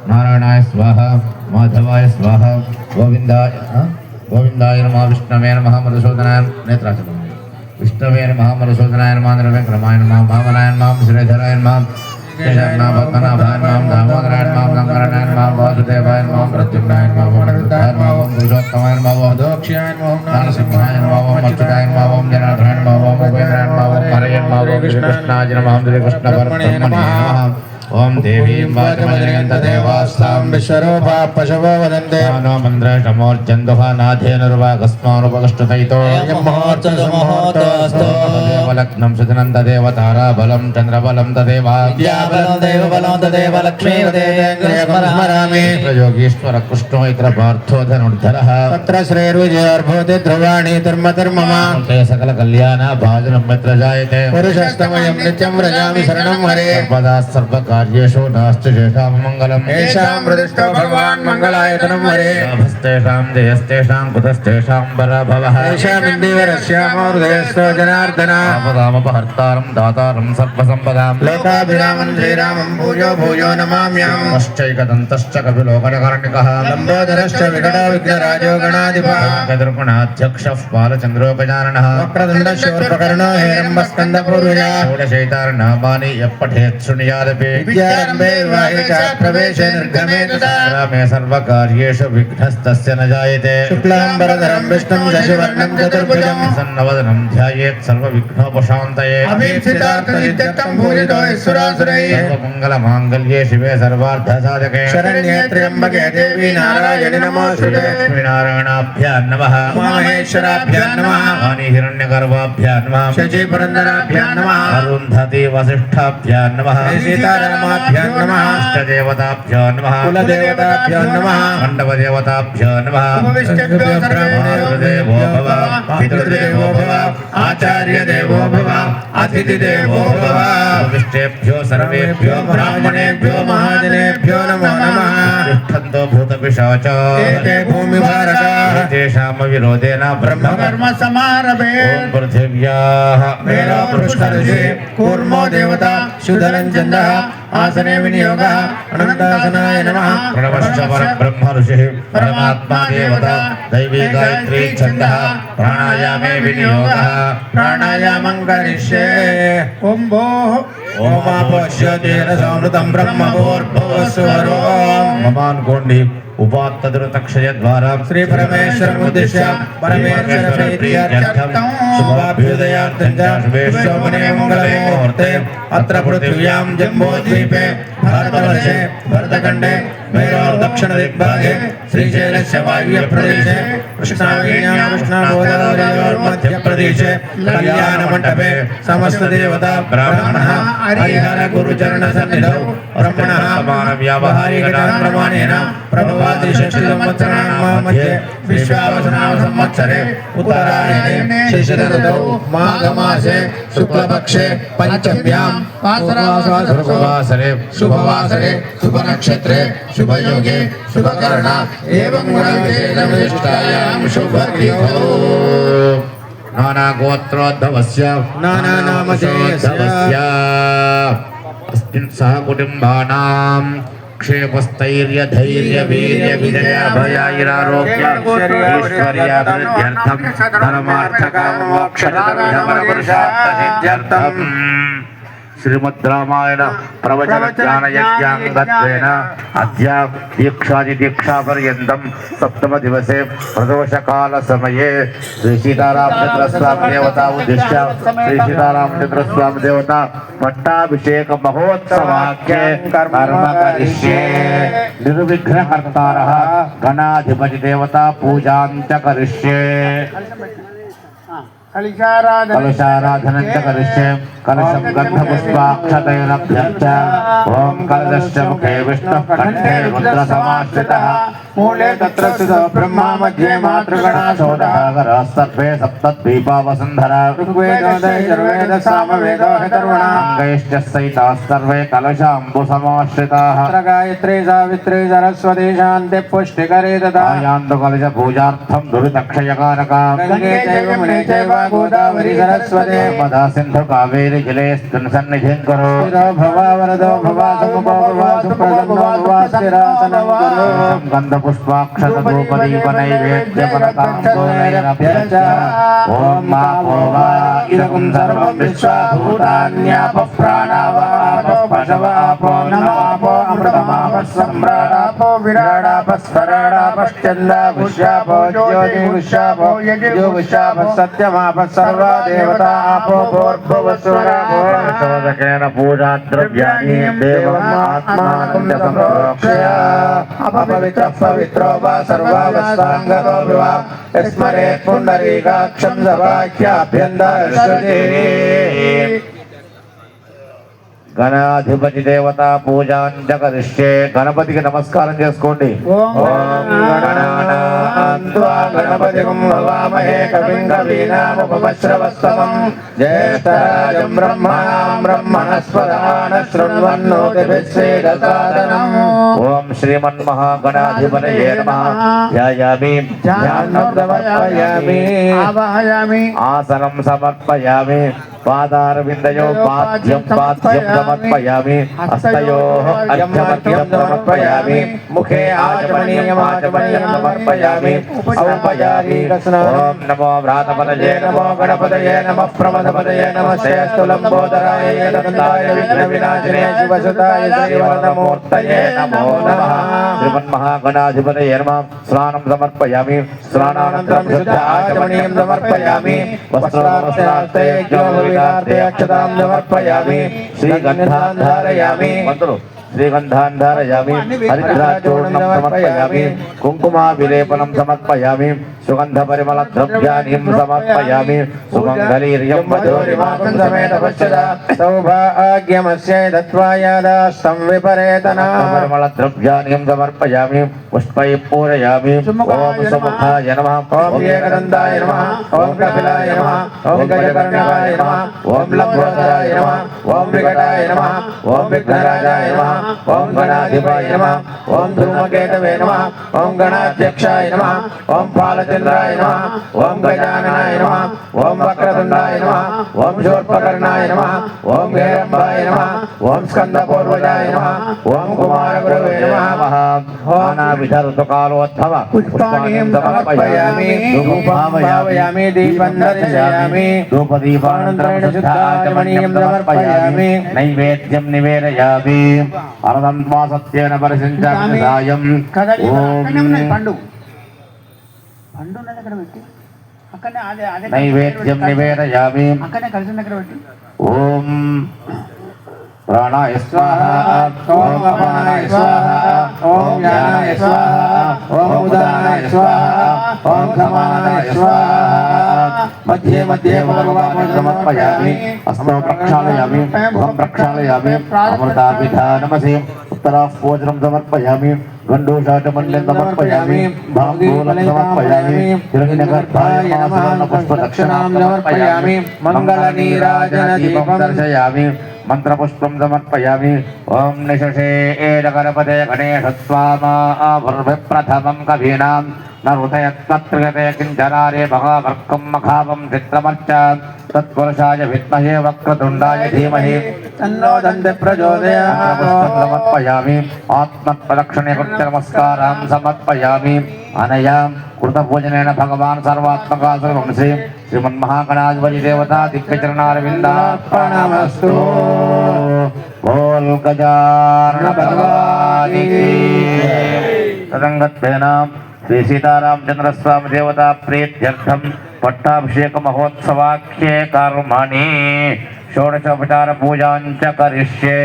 नारायणाय स्वाहा माधवाय स्वाहा गोविंदाय नमः विष्णवे नमः मधुसूदनाय नेत्राचलम् विष्णवे नमः मधुसूदनाय नमः निर्विक्रमाय नमः वामनाय नमः श्रीधराय नमः कृष्णाय पद्मनाभाय नमः दामोदराय नमः गंगाधराय नमः वासुदेवाय नमः प्रद्युम्नाय नमः वरुणाय नमः पुरुषोत्तमाय नमः दक्षिणाय नमः नरसिंहाय नमः अच्युताय नमः जनार्दनाय नमः उपेन्द्राय नमः हरये नमः कृष्णाय नमः कृष्ण परब्रह्मणे नमः ओम देवी वाचमजनयन्तदेवास्तां विश्वरूपा पशवो वदन्ते नो मन्द्रशमोर्चन्दुहा नाथेनुर्वागस्मानुपगष्टतैतो यमोर्चसमोहतस्तु देवलग्नं सुजनन्ददेव ताराबलं चन्द्रबलं तदेव विद्याबलं देवबलं तदेव लक्ष्मीवदेवेन्द्रं स्मरामि योगीश्वर कृष्णो इत्र पार्थो धनुर्धरः तत्र श्रेर्विजयोर्भूति ध्रुवाणि धर्मधर्ममा ते सकल कल्याण भाजनं मित्र जायते पुरुषस्तमयं नित्यं व्रजामि शरणं हरे सर्वदा सर्वकार्येषु नास्ति शेषां मङ्गलम् येषां प्रतिष्ठो भगवान् मङ्गलायतनं हरे लाभस्तेषां देयस्तेषां कुतस्तेषां पराभवः येषामिन्दीवरस्यामो हृदयस्थो जनार्दन आपदामपहर्तारं दातारं सर्वसम्पदां लोकाभिरामं श्रीरामं भूयो भूयो नमाम्यहम् अश्चैकदन्तश्च कपिलोकनकर्णिकः लम्बोदरश्च विकटो विघ्नराजो गणाधिपः गदर्पणाध्यक्षः बालचन्द्रोपचारणः वक्रतुण्डशूर्पकर्णो हेरम्बस्कन्दपूर्वजा षोडशैतारनामानि यः पठेत् शृणुयादपि विद्यारम्भे विवाहे च प्रवेशे निर्गमे तथा मे सर्वकार्येषु विघ्नस्तस्य न जायते शुक्लाम्बरधरं विष्णुं शशिवर्णं चतुर्भुजं प्रसन्नवदनं ध्यायेत् सर्वविघ्नोपशान्तये अभीप्सितार्थसिद्ध्यर्थं पूजितो ईश्वरासुरैः सर्वमङ्गलमाङ्गल्ये शिवे सर्वार्थसाधके शरण्ये त्र्यम्बके देवी नारायणि नमोऽस्तुते लक्ष्मीनारायणाभ्यां नमः महेश्वराभ्यां नमः वाणीहिरण्यगर्भाभ्यां नमः शचीपुरन्दराभ्यां नमः अरुन्धती वसिष्ठाभ्यां नमः सीतारामाभ्यां नमः इष्टदेवताभ्यां नमः कुलदेवताभ्यां नमः मण्डपदेवताभ्यां नमः मातृदेवो भव पितृदेवो भव आचार्यदेवो भव अतिथिदेवो भव विष्टेभ्यो सर्वेभ्यो ब्राह्मणेभ्यो महाजनेभ्यो नमो नमः तिष्ठन्तो भूतपिशाचा ते भूमिभारकाः तेषां विरोधेन ब्रह्मकर्म समारभे ओम पृथिव्याः मेरो पुष्करसे कूर्मो देवता शुद्धरञ्जन्दः आसने विनियोगः अनन्तासनाय नमः प्रणवश्च परब्रह्म ऋषिः परमात्मा देवता दैवी गायत्री छन्दः प्राणायामे विनियोगः प्राणायामं करिष्ये ओम भोः ओमापोष्यतेरसमृतं ब्रह्मभूर्भुवस्वरोम् ममानुकोण्डि उपात्तदुरतक्षय द्वारा श्री परमेश्वरमुद्दिश्य परमेश्वर प्रीत्यर्थं शुभाभ्युदयार्थं च शुभे मङ्गले मुहूर्ते अत्र पृथिव्यां जम्बूद्वीपे भारतवर्षे भरतखण्डे मेरोर् दक्षिणदिग्भागे श्रीशैलस्य वायव्यप्रदेशे कृष्णावेण्याकृष्णगोदावर्योर्मध्यप्रदेशे कल्याणमण्डपे समस्तदेवता ब्राह्मणः हरिहर गुरुचरणसन्निधौ ब्रह्मणः मानव्यावहारिकप्रमाणेन प्रभवादिषष्टिसंवत्सराणां मध्ये विश्वावसुनाम संवत्सरे उत्तरायणे शिशिरऋतौ माघमासे शुक्लपक्षे पञ्चम्यां शुभवासरे शुभनक्षत्रे शुभयोगे शुभकरण एवं गुणविशेषविशिष्टायां शुभतिथौ नानागोत्रोद्भवस्य नानानामधेयस्य अस्मिन् सह कुटुम्बानां क्षेमस्थैर्य धैर्य वीर्य विजय भयारोग्य ऐश्वर्याभिवृद्ध्यर्थं धर्मार्थकामोक्षरतरपुरुषार्थसिद्ध्यर्थं श्रीमद् रामायण प्रवचन ज्ञान यज्ञांगत्वेन अद्य दीक्षा पर्यन्तं सप्तम दिवसे प्रदोष काल समये श्री सीतारामचंद्र स्वामी देवता उद्दिश्य श्री सीतारामचंद्र स्वामी देवता पट्टाभिषेक महोत्सवाख्ये कर्म करिष्ये निर्विघ्नहर्तारः गणाधिपति देवता पूजां च करिष्ये कलशाराधनं च करिष्ये कलशं गन्धपुष्पाक्षतैरभ्यं च ओम कलशस्य मुखे विष्णुः कण्ठे रुद्रसमाश्रितः मूले तत्र स्थितो ब्रह्मा मध्ये मातृगणा सौदागरः सर्वे सप्तद्वीपा वसुन्धरा ऋग्वेदो सामवेदो अथर्वणाङ्गैश्च सहिताः सर्वे कलशाम्बुसमाश्रिताः गायत्री सावित्री सरस्वती शान्ति पुष्टिकरे तथा यान्तु कलशपूजार्थं दुरितक्षयकारका गङ्गे चैव मुने चैव गोदावरी सरस्वती नर्मदा सिंधु कावेरी जलेस्मिन् सन्निधिं कुरु स्थिरो भवा वरदो भवा समुपो भवा सुप्रसन्नो भवा स्थिरासनं कुरु गन्धपुष्पाक्षतधूपदीपनैवेद्यपरताम्बूलैरभ्यर्च ॐ मापो वा इदं सर्वं विश्वाभूतान्यापः प्राणावापः पशवापो नवापो अमृतमापः सम्राडापो विराडापः स्फराडापश्चन्दापुष्यापो ज्योतिपुष्यापो यज्ञोपुष्यापः सत्यमापः सर्वा देवता आपो भूर्भुवस्वरापो शोधकेन पूजाद्रव्याणि देवमात्मानं च संप्रोक्ष्य अपवित्रः पवित्रो वा सर्वावस्थाङ्गतो विवा स्मरेत् पुण्डरीकाक्षं सवाख्याभ्यन्तरश्रुते గణాధిపతి దేవత పూజాంచ కరిష్యే గణపతికి నమస్కారం చేసుకోండి ఓం గణానాన్త్వా గణపతిం హవామహే కవిం కవీనాముపమశ్రవస్తమం జ్యేష్ఠరాజం బ్రహ్మణాం బ్రహ్మణస్పదాన శృణ్వన్నోతిభిశ్చేదసాదనం ఓం శ్రీమన్మహాగణాధిపతయే నమః ధ్యాయామి ధ్యానం సమర్పయామి ఆవాహయామి ఆసనం సమర్పయామి పాదారవిందయో పాద్యం సమర్పయామి హస్తయోః అర్ఘ్యమర్ఘ్యం సమర్పయామి ముఖే ఆచమనీయమాచమనీయం సమర్పయామి ఔపయామి ఓం నమో వ్రాతపదయే నమో గణపతయే నమః ప్రమదపదయే నమస్తేస్తు లంబోదరాయ నందాయ విఘ్న వినాశనే శివసుతాయ శ్రీవరదమూర్తయే నమో నమః శ్రీమన్మహాగణాధిపతయే నమః స్నానం సమర్పయామి స్నానానంతరం శుద్ధ ఆచమనీయం సమర్పయామి వస్త్రాస్తే జ్ఞానవిదార్తే అక్షతాం సమర్పయామి శ్రీగంధాన్ ధారయామి మంత్రులు శ్రీగంధాన్ ధారయామి హరిద్రాచూర్ణం సమర్పయామి కుంకుమా విలేపనం సమర్పయామి సుగంధ పరిమళ ద్రవ్యానిం సమర్పయామి సుమంగళీర్యం వధూరిమాకం సమేత పశ్యద సౌభాగ్యమస్యై దత్వాయాదాస్తం విపరేతనా పరిమళ ద్రవ్యానిం సమర్పయామి పుష్పై పూరయామి ఓం సుముఖాయ నమః ఓం ఏకదంతాయ నమః ఓం కపిలాయ నమః ఓం గజకర్ణకాయ నమః ఓం లంబోదరాయ నమః ఓం వికటాయ నమః ఓం విఘ్నరాజాయ నమః ఓం గణాధిపాయ నమః ఓం ధూమకేతవే నమః ఓం గణాధ్యక్షాయ నమః ఓం పాలచంద్రాయ నమః ఓం గజాననాయ నమః ఓం వక్రతుండాయ నమః ఓం శూర్పకర్ణాయ నమః ఓం హేరంబాయ నమః ఓం స్కందపూర్వజాయ నమః ఓం కుమారగురవే నమః నానావిధ ఋతుకాలోద్భవ పుష్పాణిం సమర్పయామి ధూపం దీపం దర్శయామి ధూపదీపానంతరం శుద్ధాచమనీయం సమర్పయామి నైవేద్యం నివేదయామి అరదంత్వా సత్యేన పరిశించామి సాయం పండు పండు ఉన్నది అక్కడ పెట్టి అక్కడనే అదే అదే నైవేద్యం నివేదయామి అక్కడనే కలిసి దగ్గర పెట్టి ఓం ప్రాణాయ స్వాహ ఓం అపానాయ స్వాహ ఓం జ్ఞానాయ స్వాహ ఓం ఉదానాయ స్వాహ ఓం సమానాయ స్వాహ మధ్యే మధ్యే భగవాన్ సమర్పయామి హస్తం ప్రక్షాళయామి ముఖం ప్రక్షాళయామి అమృతాభిధానమసి ఉత్తరాః భోజనం సమర్పయామి గండూషాటమండలం సమర్పయామి భాంగూలం సమర్పయామి హిరణ్యగర్భాయ నమః పుష్పదక్షిణాం సమర్పయామి మంగళనీరాజన దీపం దర్శయామి మంత్రపుష్పం సమర్పయామి ఓం నిశశే ఏదగణపతే గణేశస్వామాభుర్విప్రథమం కవీనాం నృతయత్పత్రియతే కించనారే మహావర్కం మఖావం చిత్రమర్చ తత్పురుషాయ విద్మహే వక్రతుండాయ ధీమహి తన్నో దంతే ప్రచోదయాత్ సమర్పయామి ఆత్మప్రదక్షిణే కృత్య నమస్కారం సమర్పయామి అనయా కృతభోజనేన భగవాన్ సర్వాత్మకా సర్వంసి శ్రీమన్మహాగణాధిపతి దేవతా దిక్కచరణారవిందార్పణమస్తు బోల్ గజానన భగవానికి తదంగత్వేన శ్రీ సీతారామచంద్ర స్వామి దేవతా ప్రీత్యర్థం పట్టాభిషేక మహోత్సవాఖ్యే కర్మణి షోడశోపచార పూజాంచ కరిష్యే